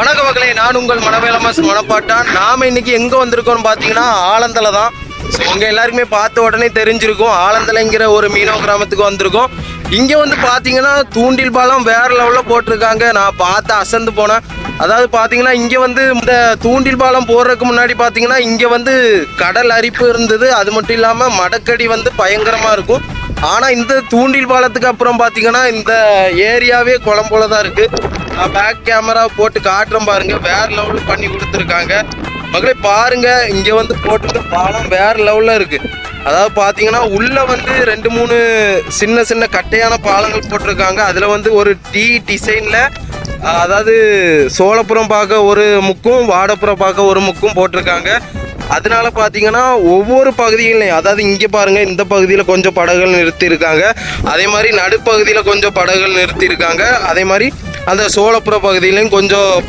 வணக்க மக்களே, நான் உங்கள் மனவேலமாஸ் மனப்பாட்டான். நாம் இன்னைக்கு எங்கே வந்திருக்கோம்னு பார்த்தீங்கன்னா ஆலந்தலை தான். ஸோ உங்கள் எல்லாருக்குமே பார்த்த உடனே தெரிஞ்சிருக்கும், ஆலந்தலைங்கிற ஒரு மீனவ கிராமத்துக்கு வந்திருக்கோம். இங்கே வந்து பார்த்தீங்கன்னா தூண்டில் பாலம் வேறு லெவலில் போட்டிருக்காங்க. நான் பார்த்து அசந்து போனேன். அதாவது பார்த்தீங்கன்னா இங்கே வந்து இந்த தூண்டில் பாலம் போடுறதுக்கு முன்னாடி பார்த்தீங்கன்னா இங்கே வந்து கடல் அரிப்பு இருந்தது. அது மட்டும் இல்லாமல் மடக்கடி வந்து பயங்கரமாக இருக்கும். ஆனால் இந்த தூண்டில் பாலத்துக்கு அப்புறம் பார்த்தீங்கன்னா இந்த ஏரியாவே குளம் போல தான் இருக்குது. பேக் கேமரா போட்டு காட்டுறோம் பாருங்க, வேற லெவலில் பண்ணி கொடுத்துருக்காங்க. மக்களே பாருங்க, இங்கே வந்து போட்டு பாலம் வேற லெவலில் இருக்கு. அதாவது பார்த்தீங்கன்னா உள்ள வந்து 2-3 சின்ன சின்ன கட்டையான பாலங்கள் போட்டிருக்காங்க. அதில் வந்து ஒரு டி டிசைனில், அதாவது சோழப்புறம் பார்க்க ஒரு முக்கும் வாடப்புறம் பார்க்க ஒரு முக்கும் போட்டிருக்காங்க. அதனால பார்த்தீங்கன்னா ஒவ்வொரு பகுதிகளையும், அதாவது இங்கே பாருங்கள், இந்த பகுதியில் கொஞ்சம் படகுகள் நிறுத்தியிருக்காங்க. அதே மாதிரி நடுப்பகுதியில் கொஞ்சம் படகுகள் நிறுத்தியிருக்காங்க. அதே மாதிரி அந்த சோழப்புற பகுதியிலையும் கொஞ்சம்